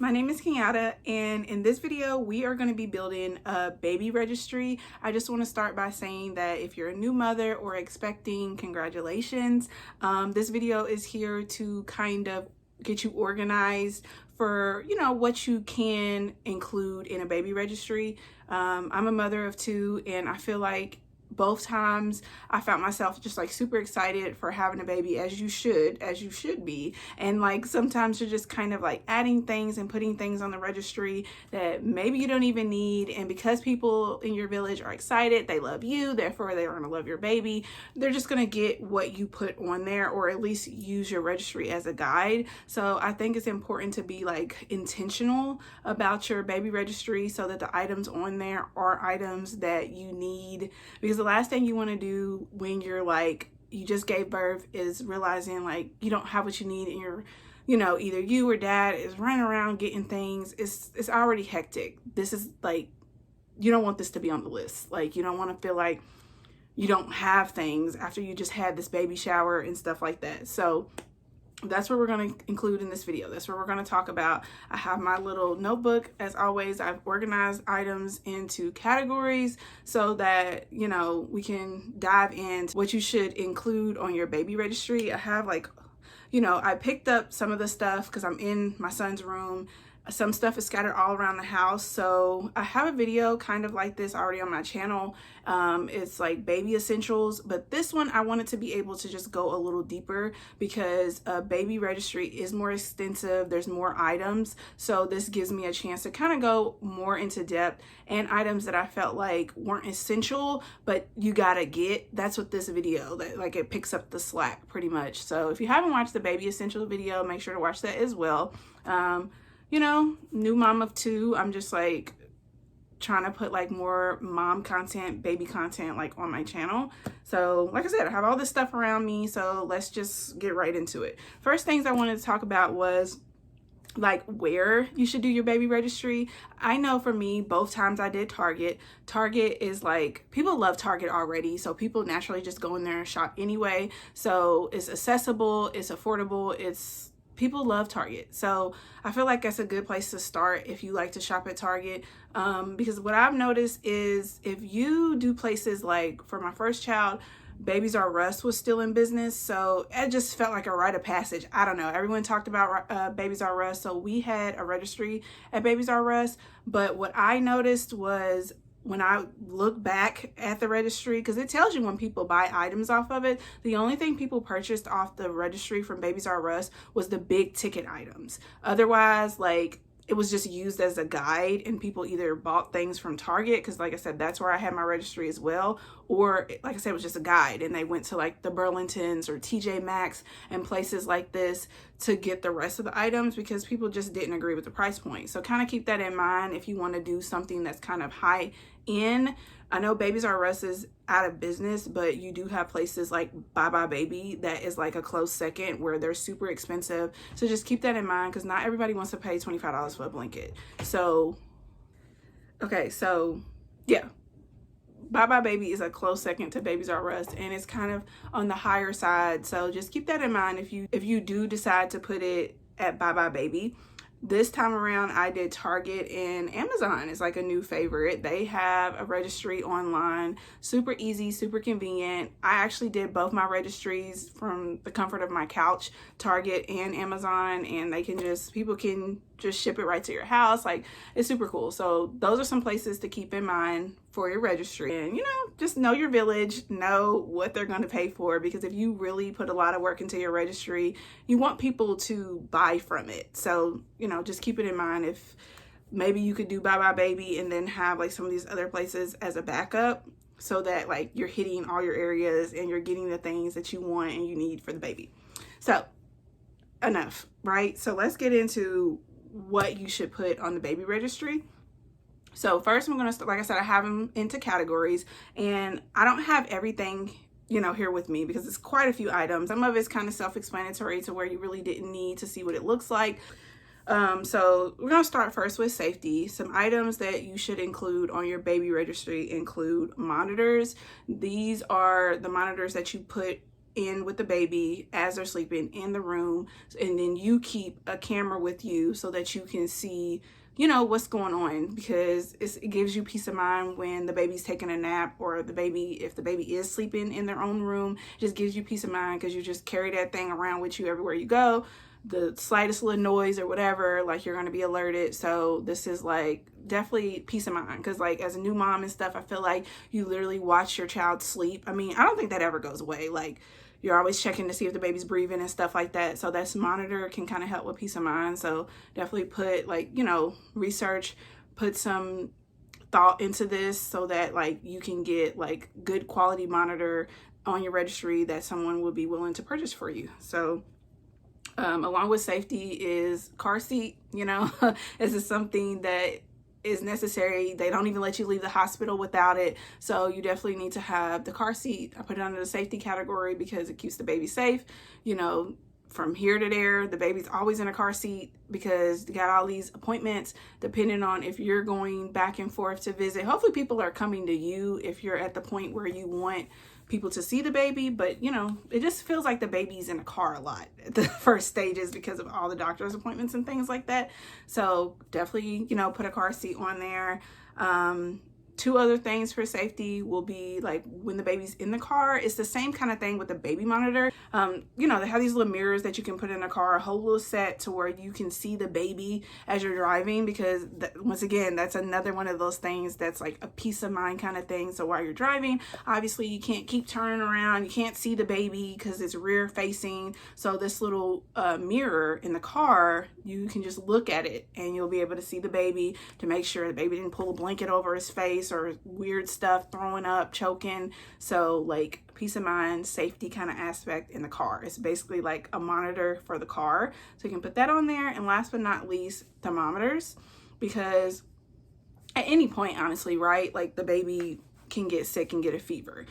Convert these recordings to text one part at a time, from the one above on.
My name is KURLS, and in this video we are going to be building a baby registry. I just want to start by saying that if you're a new mother or expecting, congratulations. This video is here to kind of get you organized for what you can include in a baby registry. I'm a mother of two, and I feel like both times I found myself just like super excited for having a baby, as you should be. And like sometimes you're just kind of like adding things and putting things on the registry that maybe you don't even need, and because people in your village are excited, they love you, therefore they're going to love your baby. They're just going to get what you put on there, or at least use your registry as a guide. So I think it's important to be like intentional about your baby registry so that the items on there are items that you need, because the last thing you want to do when you're like, you just gave birth, is realizing like you don't have what you need, and you're, either you or dad is running around getting things. It's already hectic. This is like, you don't want this to be on the list. Like, you don't want to feel like you don't have things after you just had this baby shower and stuff like that. So that's what we're going to include in this video. That's what we're going to talk about. I have my little notebook. As always, I've organized items into categories so that, we can dive into what you should include on your baby registry. I have like, I picked up some of the stuff because I'm in my son's room. Some stuff is scattered all around the house. So I have a video kind of like this already on my channel. It's like baby essentials, but this one I wanted to be able to just go a little deeper because a baby registry is more extensive. There's more items. So this gives me a chance to kind of go more into depth, and items that I felt like weren't essential, but you gotta get. That's what this video, that like it picks up the slack pretty much. So if you haven't watched the baby essential video, make sure to watch that as well. New mom of two, I'm just like trying to put like more mom content, baby content like on my channel. So like I said, I have all this stuff around me, so let's just get right into it. First things I wanted to talk about was like where you should do your baby registry. I know for me, both times I did Target. Target is like, people love Target already, so people naturally just go in there and shop anyway. So it's accessible, it's affordable, people love Target. So I feel like that's a good place to start if you like to shop at Target. Because what I've noticed is if you do places like, for my first child, Babies R Us was still in business. So it just felt like a rite of passage. I don't know. Everyone talked about Babies R Us. So we had a registry at Babies R Us. But what I noticed was, when I look back at the registry, because it tells you when people buy items off of it, the only thing people purchased off the registry from Babies R Us was the big ticket items. Otherwise, like, it was just used as a guide, and people either bought things from Target, because like I said, that's where I had my registry as well, or like I said, it was just a guide, and they went to like the Burlingtons or TJ Maxx and places like this to get the rest of the items, because people just didn't agree with the price point. So kind of keep that in mind if you want to do something that's kind of high end. I know Babies R Us is out of business, but you do have places like buybuy BABY that is like a close second, where they're super expensive. So just keep that in mind, because not everybody wants to pay $25 for a blanket. So, okay, so yeah, buybuy BABY is a close second to Babies R Us, and it's kind of on the higher side. So just keep that in mind if you do decide to put it at buybuy BABY. This time around, I did Target, and Amazon is like a new favorite. They have a registry online, super easy, super convenient. I actually did both my registries from the comfort of my couch, Target and Amazon, and people can just ship it right to your house. Like, it's super cool. So those are some places to keep in mind for your registry. And just know your village, know what they're going to pay for, because if you really put a lot of work into your registry, you want people to buy from it. So just keep it in mind. If maybe you could do buybuy BABY and then have like some of these other places as a backup, so that like you're hitting all your areas and you're getting the things that you want and you need for the baby. So enough, right? So let's get into what you should put on the baby registry. So first, I'm going to start, like I said, I have them into categories, and I don't have everything, here with me, because it's quite a few items. Some of it's kind of self-explanatory to where you really didn't need to see what it looks like. So we're going to start first with safety. Some items that you should include on your baby registry include monitors. These are the monitors that you put in with the baby as they're sleeping in the room, and then you keep a camera with you so that you can see, you know, what's going on, because it gives you peace of mind when the baby's taking a nap, or if the baby is sleeping in their own room. It just gives you peace of mind because you just carry that thing around with you everywhere you go. The slightest little noise or whatever, like, you're going to be alerted. So this is like definitely peace of mind, because like as a new mom and stuff, I feel like you literally watch your child sleep. I mean, I don't think that ever goes away. Like, you're always checking to see if the baby's breathing and stuff like that. So this monitor can kind of help with peace of mind. So definitely put, like, you know, research, put some thought into this so that like you can get like good quality monitor on your registry that someone would be willing to purchase for you. So along with safety is car seat. You know, this is something that is necessary. They don't even let you leave the hospital without it. So you definitely need to have the car seat. I put it under the safety category because it keeps the baby safe. You know, from here to there, the baby's always in a car seat because you got all these appointments depending on if you're going back and forth to visit. Hopefully people are coming to you if you're at the point where you want people to see the baby, but you know, it just feels like the baby's in a car a lot at the first stages because of all the doctor's appointments and things like that. So definitely, you know, put a car seat on there. Two other things for safety will be like when the baby's in the car, it's the same kind of thing with the baby monitor. You know, they have these little mirrors that you can put in a car, a whole little set to where you can see the baby as you're driving, because once again, that's another one of those things that's like a peace of mind kind of thing. So while you're driving, obviously you can't keep turning around, you can't see the baby because it's rear facing. So this little mirror in the car, you can just look at it and you'll be able to see the baby to make sure the baby didn't pull a blanket over his face or weird stuff, throwing up, choking. So like peace of mind, safety kind of aspect in the car. It's basically like a monitor for the car. So you can put that on there. And last but not least, thermometers, because at any point, honestly, right, like the baby can get sick and get a fever.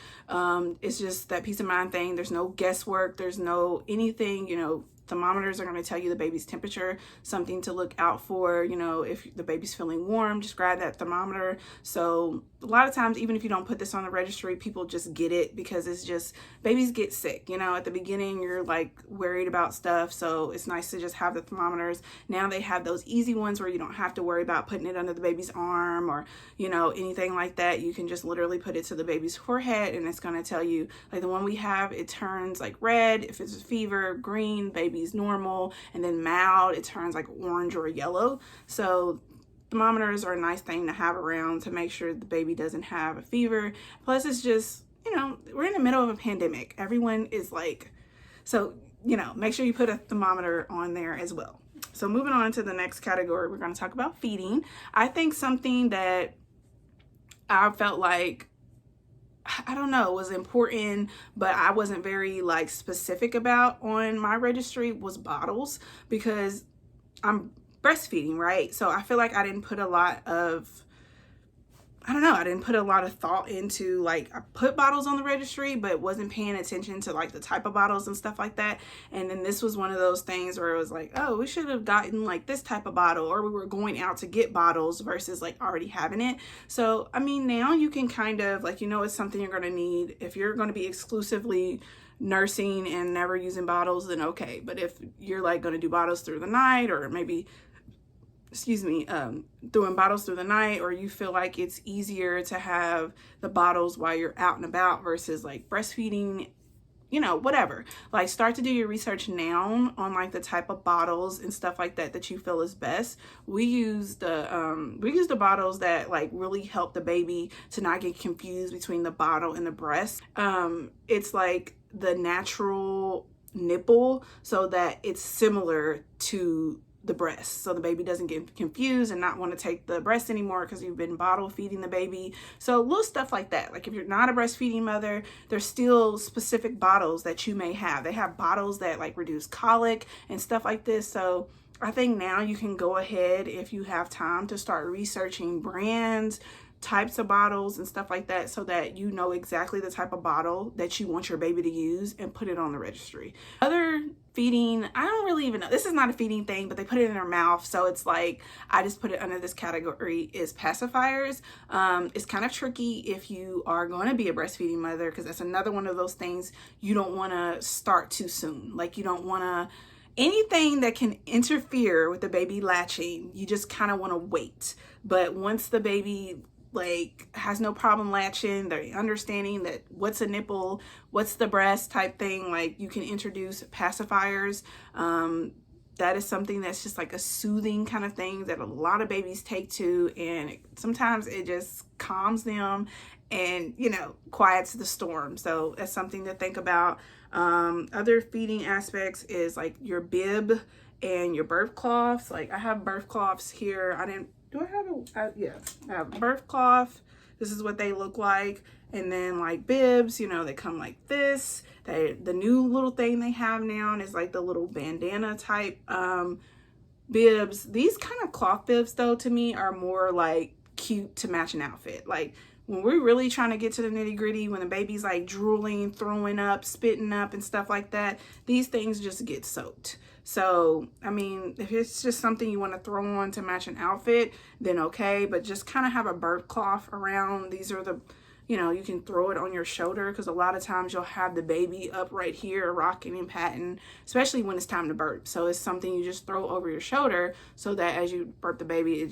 It's just that peace of mind thing. There's no guesswork. There's no anything, you know. Thermometers are going to tell you the baby's temperature, something to look out for. You know, if the baby's feeling warm, just grab that thermometer. So a lot of times, even if you don't put this on the registry, people just get it because it's just, babies get sick. You know, at the beginning, you're like worried about stuff. So it's nice to just have the thermometers. Now they have those easy ones where you don't have to worry about putting it under the baby's arm or, you know, anything like that. You can just literally put it to the baby's forehead and it's going to tell you, like the one we have, it turns like red if it's a fever, green, baby's normal, and then mild, it turns like orange or yellow. So thermometers are a nice thing to have around to make sure the baby doesn't have a fever. Plus it's just, you know, we're in the middle of a pandemic. Everyone is like, so, you know, make sure you put a thermometer on there as well. So moving on to the next category, we're going to talk about feeding. I think something that I felt like, I don't know, was important, but I wasn't very like specific about on my registry was bottles, because I'm breastfeeding, right? So I feel like I didn't put a lot of, I don't know, I didn't put a lot of thought into, like, I put bottles on the registry, but wasn't paying attention to like the type of bottles and stuff like that. And then this was one of those things where it was like, oh, we should have gotten like this type of bottle, or we were going out to get bottles versus like already having it. So, I mean, now you can kind of like, you know, it's something you're going to need. If you're going to be exclusively nursing and never using bottles, then okay. But if you're like going to do bottles through the night, or maybe doing bottles through the night, or you feel like it's easier to have the bottles while you're out and about versus like breastfeeding, you know, whatever, like start to do your research now on like the type of bottles and stuff like that that you feel is best. We use the bottles that like really help the baby to not get confused between the bottle and the breast. It's like the natural nipple, so that it's similar to the breast, so the baby doesn't get confused and not want to take the breast anymore because you've been bottle feeding the baby. So little stuff like that. Like if you're not a breastfeeding mother, there's still specific bottles that you may have. They have bottles that like reduce colic and stuff like this. So I think now you can go ahead, if you have time, to start researching brands, types of bottles and stuff like that, so that you know exactly the type of bottle that you want your baby to use and put it on the registry. Other feeding, I don't really even know, this is not a feeding thing, but they put it in their mouth, so it's like, I just put it under this category, is pacifiers. It's kind of tricky if you are going to be a breastfeeding mother, because that's another one of those things you don't want to start too soon. Like, you don't want to, anything that can interfere with the baby latching, you just kind of want to wait. But once the baby like has no problem latching, they're understanding that what's a nipple, what's the breast type thing, like you can introduce pacifiers. That is something that's just like a soothing kind of thing that a lot of babies take to, and sometimes it just calms them and, you know, quiets the storm. So that's something to think about. Other feeding aspects is like your bib and your birth cloths. Like I have birth cloths here. Do I have yeah, I have a birth cloth. This is what they look like. And then like bibs, you know, they come like this. The new little thing they have now is like the little bandana type bibs. These kind of cloth bibs though, to me, are more like cute to match an outfit. Like when we're really trying to get to the nitty gritty, when the baby's like drooling, throwing up, spitting up and stuff like that, these things just get soaked. So, I mean, if it's just something you want to throw on to match an outfit, then okay, but just kind of have a birth cloth around. These are the, you know, you can throw it on your shoulder, because a lot of times you'll have the baby up right here rocking and patting, especially when it's time to birth. So it's something you just throw over your shoulder, so that as you birth the baby,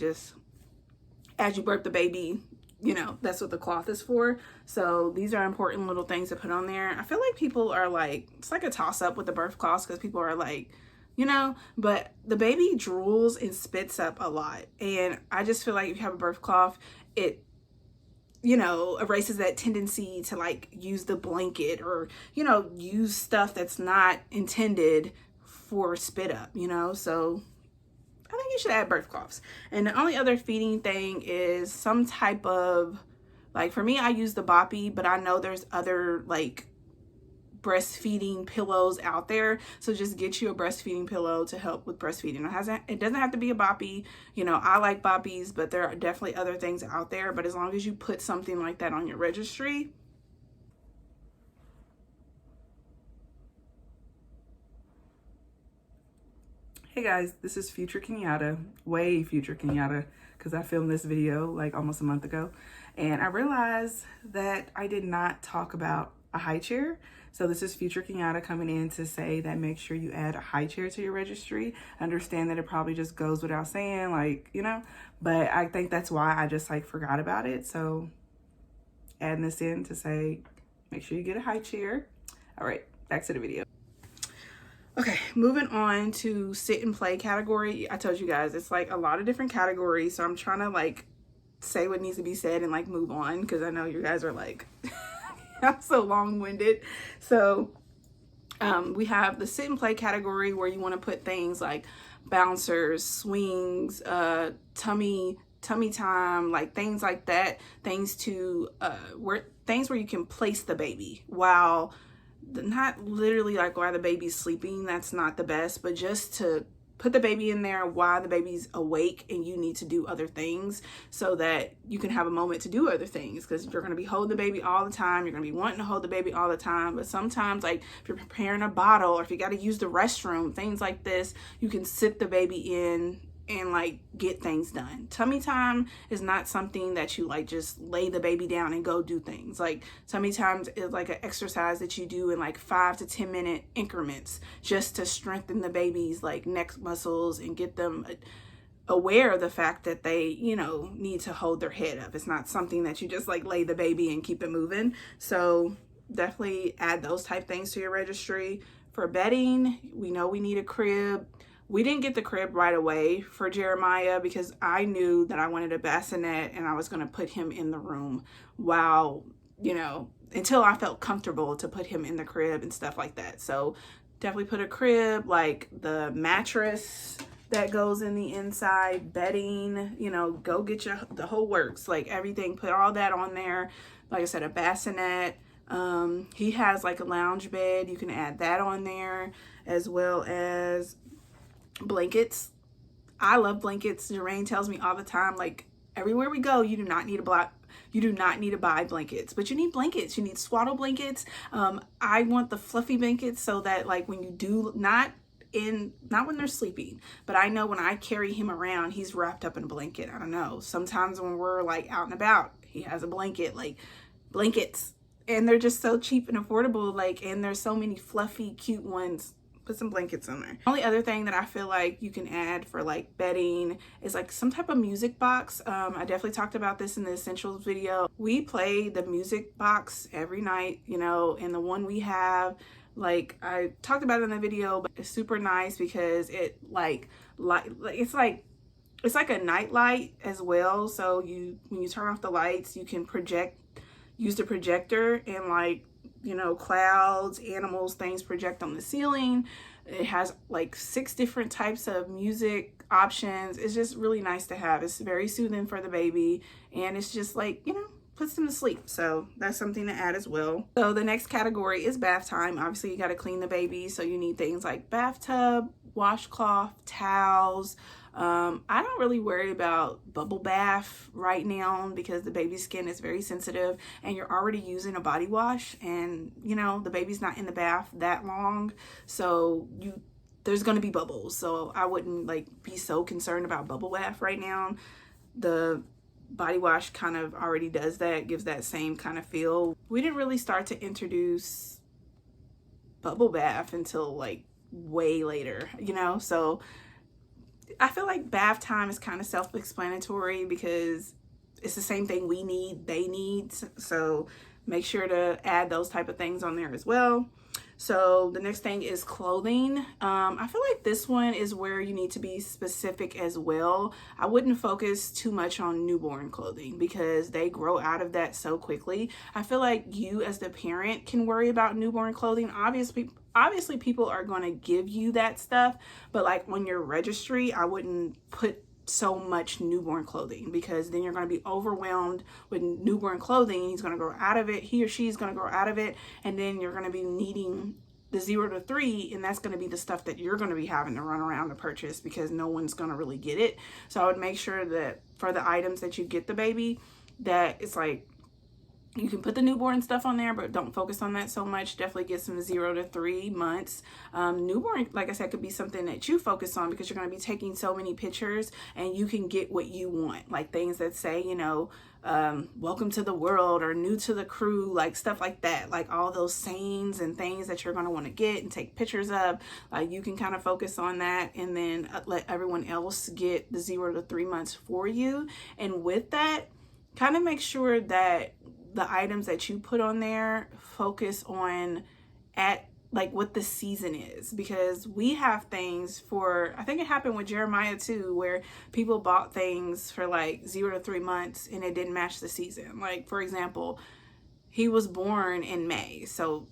you know, that's what the cloth is for. So these are important little things to put on there. I feel like people are like, it's like a toss up with the birth cloths, because people are like, you know, but the baby drools and spits up a lot. And I just feel like if you have a birth cloth, it, you know, erases that tendency to like use the blanket or, you know, use stuff that's not intended for spit up, you know. So I think you should add birth cloths. And the only other feeding thing is some type of, like for me, I use the boppy, but I know there's other like breastfeeding pillows out there. So just get you a breastfeeding pillow to help with breastfeeding. It doesn't have to be a boppy. You know, I like boppies, but there are definitely other things out there. But as long as you put something like that on your registry. Hey guys, this is future KenYada, way future KenYada, because I filmed this video like almost a month ago. And I realized that I did not talk about a high chair. So this is future KenYada coming in to say that make sure you add a high chair to your registry. Understand that it probably just goes without saying, like, you know, but I think that's why I just like forgot about it. So adding this in to say, make sure you get a high chair. All right, back to the video. Okay, moving on to sit and play category. I told you guys, it's like a lot of different categories. So I'm trying to like say what needs to be said and like move on, because I know you guys are like, I'm so long-winded. So we have the sit and play category, where you want to put things like bouncers, swings, tummy time, like things like that, things to where you can place the baby while, not literally like while the baby's sleeping, that's not the best, but just to put the baby in there while the baby's awake and you need to do other things, so that you can have a moment to do other things. Because you're going to be holding the baby all the time, you're going to be wanting to hold the baby all the time, but sometimes, like if you're preparing a bottle or if you got to use the restroom, things like this, you can sit the baby in and like get things done. Tummy time is not something that you like just lay the baby down and go do things. Like tummy time is like an exercise that you do in like 5 to 10 minute increments, just to strengthen the baby's like neck muscles and get them aware of the fact that they, you know, need to hold their head up. It's not something that you just like lay the baby and keep it moving. So definitely add those type things to your registry. For bedding, we know we need a crib. We didn't get the crib right away for Jeremiah, because I knew that I wanted a bassinet and I was going to put him in the room while, you know, until I felt comfortable to put him in the crib and stuff like that. So definitely put a crib, like the mattress that goes in the inside, bedding, you know, go get the whole works, like everything, put all that on there. Like I said, a bassinet. He has like a lounge bed. You can add that on there, as well as blankets. I love blankets. Jermaine tells me all the time, like everywhere we go, you do not need a You do not need to buy blankets, but you need blankets. You need swaddle blankets. I want the fluffy blankets so that like when you do not when they're sleeping, but I know when I carry him around, he's wrapped up in a blanket. I don't know. Sometimes when we're like out and about, he has a blanket, like blankets, and they're just so cheap and affordable. Like, and there's so many fluffy, cute ones. Put some blankets on there. Only other thing that I feel like you can add for like bedding is like some type of music box. I definitely talked about this in the essentials video. We play the music box every night, you know, and the one we have, like I talked about it in the video, but it's super nice because it it's like a night light as well. So when you turn off the lights, you can use the projector, and like, you know, clouds, animals, things project on the ceiling. It has like 6 different types of music options. It's just really nice to have. It's very soothing for the baby, and it's just like, you know, puts them to sleep. So that's something to add as well. So the next category is bath time. Obviously you got to clean the baby, so you need things like bathtub, washcloth, towels. I don't really worry about bubble bath right now because the baby's skin is very sensitive, and you're already using a body wash, and you know, the baby's not in the bath that long, so there's going to be bubbles. So I wouldn't like be so concerned about bubble bath right now. The body wash kind of already does that, gives that same kind of feel. We didn't really start to introduce bubble bath until like way later, you know, so I feel like bath time is kind of self-explanatory because it's the same thing we need, they need, so make sure to add those type of things on there as well. So the next thing is clothing. I feel like this one is where you need to be specific as well. I wouldn't focus too much on newborn clothing because they grow out of that so quickly. I feel like you as the parent can worry about newborn clothing. Obviously people are going to give you that stuff, but like on your registry, I wouldn't put so much newborn clothing because then you're going to be overwhelmed with newborn clothing. He's going to grow out of it. He or she is going to grow out of it. And then you're going to be needing the 0 to 3. And that's going to be the stuff that you're going to be having to run around to purchase because no one's going to really get it. So I would make sure that for the items that you get the baby, that it's like, you can put the newborn stuff on there, but don't focus on that so much. Definitely get some 0 to 3 months. Newborn, like I said, could be something that you focus on because you're going to be taking so many pictures, and you can get what you want. Like things that say, you know, welcome to the world or new to the crew, like stuff like that. Like all those sayings and things that you're going to want to get and take pictures of. Like you can kind of focus on that, and then let everyone else get the 0 to 3 months for you. And with that, kind of make sure that the items that you put on there focus on at like what the season is, because we have things for, I think it happened with Jeremiah too, where people bought things for like 0 to 3 months and it didn't match the season. Like for example, he was born in May, so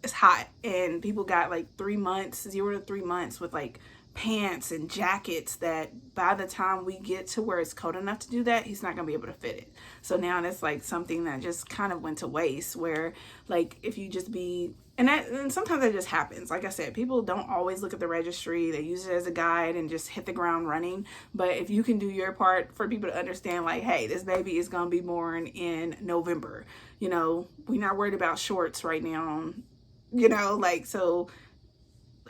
it's hot, and people got like 3 months, 0 to 3 months with like pants and jackets that by the time we get to where it's cold enough to do that, he's not gonna be able to fit it. So now that's like something that just kind of went to waste, where like if you just be, and sometimes that just happens. Like I said, people don't always look at the registry. They use it as a guide and just hit the ground running. But if you can do your part for people to understand, like, hey, this baby is gonna be born in November, you know, we're not worried about shorts right now, you know, like, so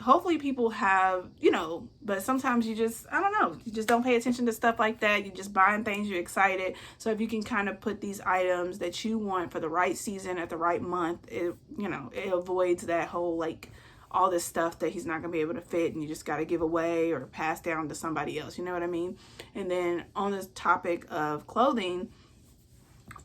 hopefully people have, you know, but sometimes you just, I don't know, you just don't pay attention to stuff like that. You're just buying things, you're excited. So if you can kind of put these items that you want for the right season at the right month, it, you know, it avoids that whole like all this stuff that he's not gonna be able to fit and you just got to give away or pass down to somebody else, you know what I mean? And then on this topic of clothing,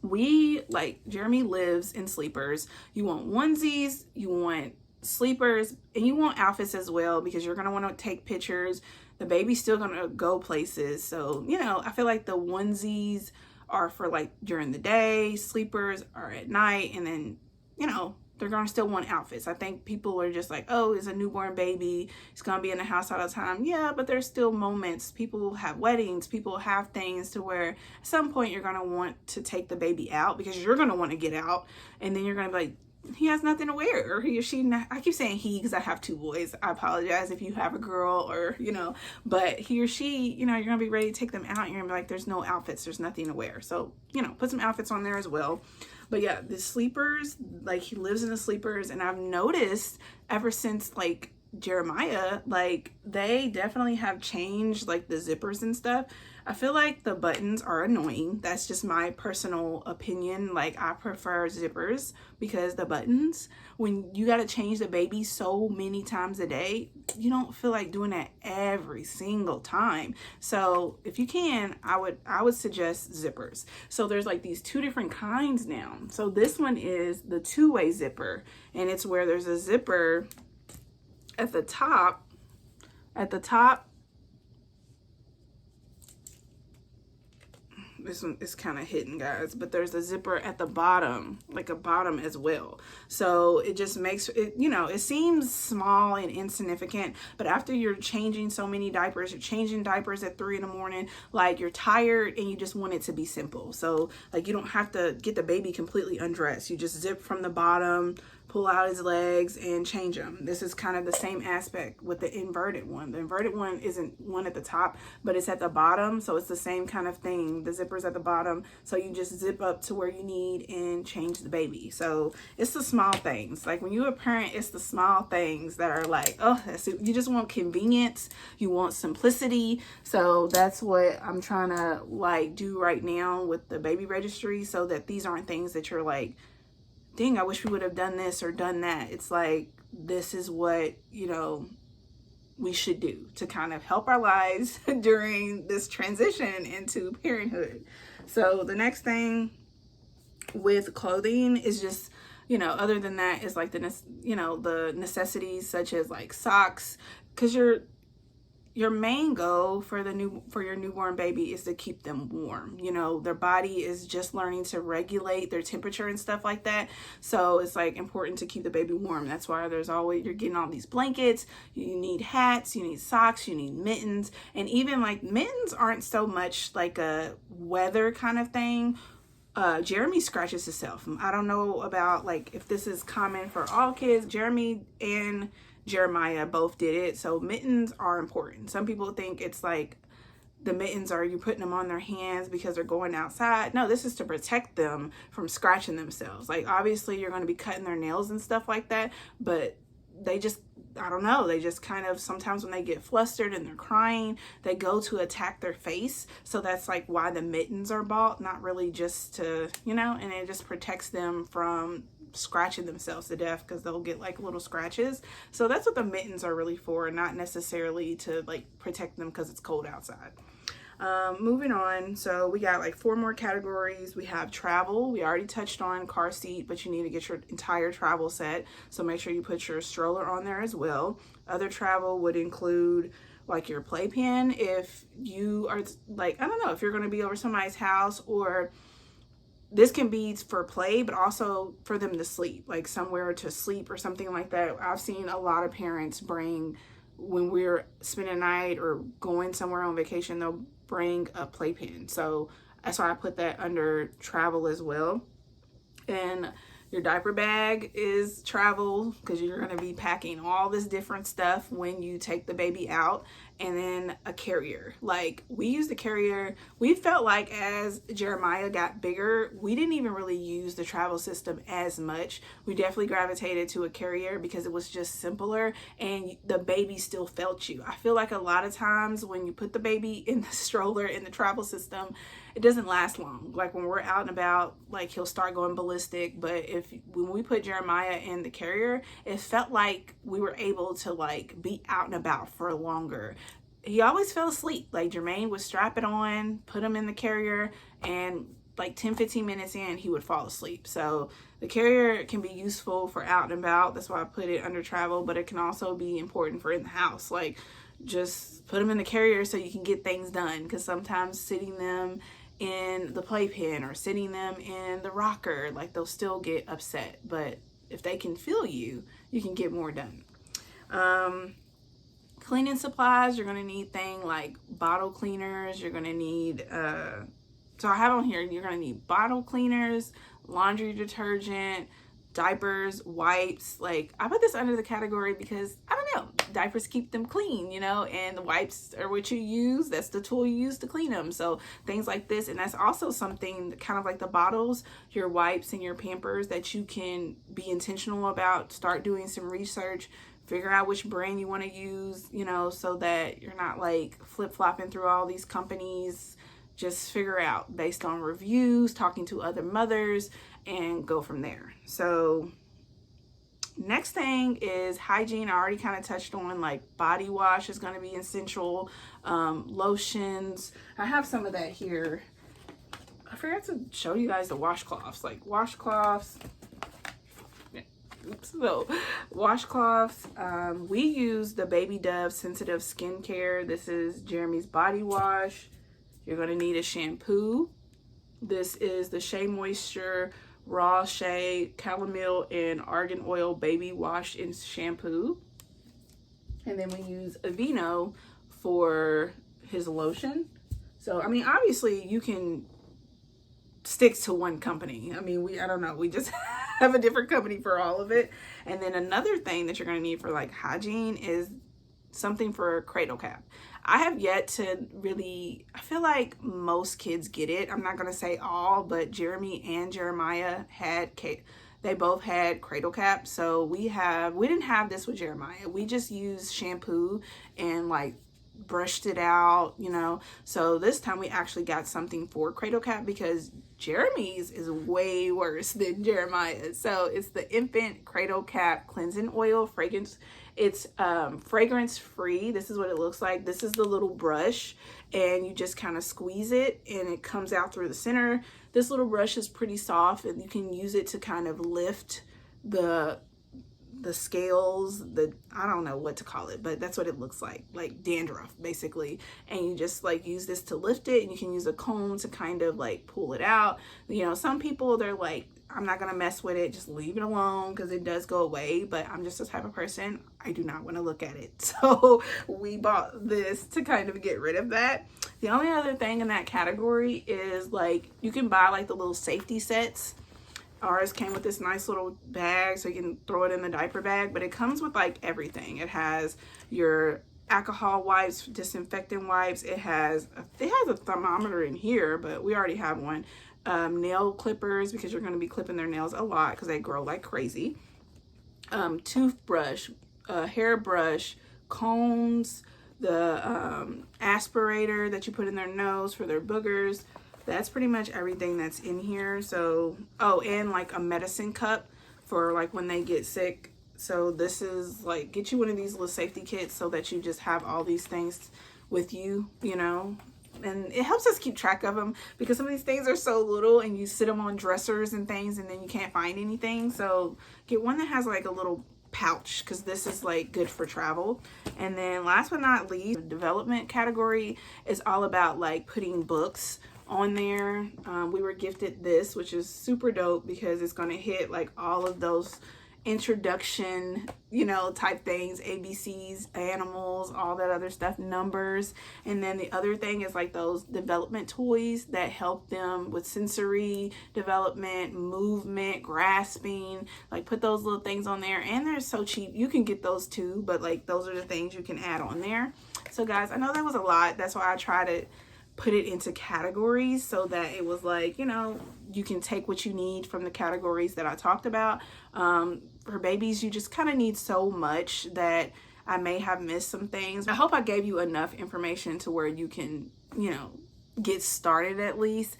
we, like, Jeremy lives in sleepers. You want onesies, you want sleepers, and you want outfits as well, because you're going to want to take pictures. The baby's still going to go places. So, you know, I feel like the onesies are for like during the day, sleepers are at night, and then, you know, they're going to still want outfits. I think people are just like, oh, it's a newborn baby, it's going to be in the house all the time. Yeah, but there's still moments. People have weddings, people have things to where at some point you're going to want to take the baby out because you're going to want to get out, and then you're going to be like, he has nothing to wear, or he or she not, I keep saying he because I have two boys. I apologize if you have a girl, or but he or she, you're gonna be ready to take them out and you're gonna be like, there's no outfits, there's nothing to wear. So put some outfits on there as well. But yeah, the sleepers, like he lives in the sleepers, and I've noticed ever since like Jeremiah, like they definitely have changed like the zippers and stuff. I feel like the buttons are annoying. That's just my personal opinion. Like I prefer zippers because the buttons, when you got to change the baby so many times a day, you don't feel like doing that every single time. So if you can, I would suggest zippers. So there's like these two different kinds now. So this one is the two-way zipper, and it's where there's a zipper at the top. This one is kind of hidden, guys, but there's a zipper at the bottom, like a bottom as well. So it just makes it, it seems small and insignificant, but after you're changing so many diapers, you're changing diapers at 3 in the morning, like you're tired and you just want it to be simple. So like you don't have to get the baby completely undressed. You just zip from the bottom, pull out his legs and change them. This is kind of the same aspect with the inverted one. The inverted one isn't one at the top, but it's at the bottom. So it's the same kind of thing. The zipper's at the bottom. So you just zip up to where you need and change the baby. So it's the small things. Like when you're a parent, it's the small things that are like, oh, you just want convenience. You want simplicity. So that's what I'm trying to like do right now with the baby registry, so that these aren't things that you're like, dang, I wish we would have done this or done that. It's like, this is what, we should do to kind of help our lives during this transition into parenthood. So the next thing with clothing is just, other than that is like the necessities such as like socks, because your main goal for your newborn baby is to keep them warm. Their body is just learning to regulate their temperature and stuff like that. So it's like important to keep the baby warm. That's why you're getting all these blankets. You need hats, you need socks, you need mittens. And even like mittens aren't so much like a weather kind of thing. Jeremy scratches himself. I don't know about like if this is common for all kids. Jeremy and Jeremiah both did it. So mittens are important. Some people think it's like the mittens are you putting them on their hands because they're going outside. No, this is to protect them from scratching themselves. Like obviously you're going to be cutting their nails and stuff like that, but they just, I don't know, they just kind of, sometimes when they get flustered and they're crying, they go to attack their face. So that's like why the mittens are bought, not really just to, and it just protects them from scratching themselves to death, because they'll get like little scratches. So that's what the mittens are really for, not necessarily to like protect them because it's cold outside. Moving on, so we got like 4 more categories. We have travel. We already touched on car seat, but you need to get your entire travel set, so make sure you put your stroller on there as well. Other travel would include like your playpen, if you are like, I don't know, if you're going to be over somebody's house, or this can be for play, but also for them to sleep, like somewhere to sleep or something like that. I've seen a lot of parents bring, when we're spending a night or going somewhere on vacation, they'll bring a playpen. So that's why I put that under travel as well. And your diaper bag is travel, because you're going to be packing all this different stuff when you take the baby out. And then a carrier. Like we use the carrier. We felt like as Jeremiah got bigger, we didn't even really use the travel system as much. We definitely gravitated to a carrier because it was just simpler and the baby still felt you. I feel like a lot of times when you put the baby in the stroller in the travel system, it doesn't last long. Like when we're out and about, like he'll start going ballistic. But when we put Jeremiah in the carrier, it felt like we were able to like be out and about for longer. He always fell asleep. Like Jermaine would strap it on, put him in the carrier, and like 10-15 minutes in, he would fall asleep. So the carrier can be useful for out and about. That's why I put it under travel, but it can also be important for in the house. Like just put them in the carrier so you can get things done, because sometimes sitting them in the playpen or sitting them in the rocker, like they'll still get upset. But if they can feel you, you can get more done. Cleaning supplies, you're going to need things like bottle cleaners. You're going to need, so I have on here, you're going to need bottle cleaners, laundry detergent, diapers, wipes. Like, I put this under the category because, I don't know, diapers keep them clean, you know, and the wipes are what you use. That's the tool you use to clean them. So things like this. And that's also something kind of like the bottles, your wipes and your Pampers, that you can be intentional about. Start doing some research, figure out which brand you want to use, you know, so that you're not like flip-flopping through all these companies. Just figure out based on reviews, talking to other mothers, and go from there. So next thing is hygiene. I already kind of touched on, like body wash is going to be essential. Lotions. I have some of that here. I forgot to show you guys the washcloths. Like washcloths. Oops. So washcloths. We use the Baby Dove Sensitive Skincare. This is Jeremy's body wash. You're going to need a shampoo. This is the Shea Moisture Raw Shea Chamomile and Argan Oil Baby Wash and Shampoo. And then we use Aveeno for his lotion. So, I mean, obviously you can stick to one company. I mean, I don't know. We just have a different company for all of it. And then another thing that you're going to need for like hygiene is something for a cradle cap. I have yet to really, I feel like most kids get it. I'm not going to say all, but Jeremy and Jeremiah they both had cradle caps. So we didn't have this with Jeremiah. We just used shampoo and like brushed it out, you know. So this time we actually got something for cradle cap because Jeremy's is way worse than Jeremiah's. So it's the Infant Cradle Cap Cleansing Oil Fragrance. It's fragrance free. This is what it looks like. This is the little brush, and you just kind of squeeze it and it comes out through the center. This little brush is pretty soft, and you can use it to kind of lift the scales, I don't know what to call it, but that's what it looks like dandruff basically. And you just like use this to lift it, and you can use a comb to kind of like pull it out. You know, some people, they're like, I'm not gonna mess with it, just leave it alone because it does go away. But I'm just the type of person, I do not want to look at it. So we bought this to kind of get rid of that. The only other thing in that category is like you can buy like the little safety sets. Ours came with this nice little bag, so you can throw it in the diaper bag, but it comes with like everything. It has your alcohol wipes, disinfectant wipes. It has a thermometer in here, but we already have one. Nail clippers, because you're going to be clipping their nails a lot because they grow like crazy. Toothbrush, hairbrush, combs, the aspirator that you put in their nose for their boogers. That's pretty much everything that's in here. So, oh, and like a medicine cup for like when they get sick. So this is like, get you one of these little safety kits so that you just have all these things with you, you know. And it helps us keep track of them because some of these things are so little and you sit them on dressers and things and then you can't find anything. So get one that has like a little pouch because this is like good for travel. And then last but not least, the development category is all about like putting books on there. We were gifted this, which is super dope because it's going to hit like all of those introduction, you know, type things, ABCs, animals, all that other stuff, numbers. And then the other thing is like those development toys that help them with sensory development, movement, grasping. Like put those little things on there, and they're so cheap. You can get those too, but like those are the things you can add on there. So guys, I know that was a lot. That's why I try to put it into categories so that it was like, you know, you can take what you need from the categories that I talked about. For babies, you just kind of need so much that I may have missed some things. I hope I gave you enough information to where you can, you know, get started at least.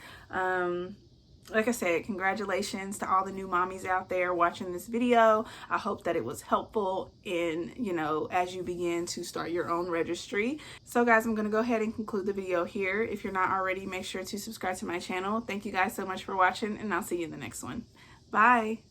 Like I said, congratulations to all the new mommies out there watching this video. I hope that it was helpful in, you know, as you begin to start your own registry. So guys, I'm going to go ahead and conclude the video here. If you're not already, make sure to subscribe to my channel. Thank you guys so much for watching, and I'll see you in the next one. Bye.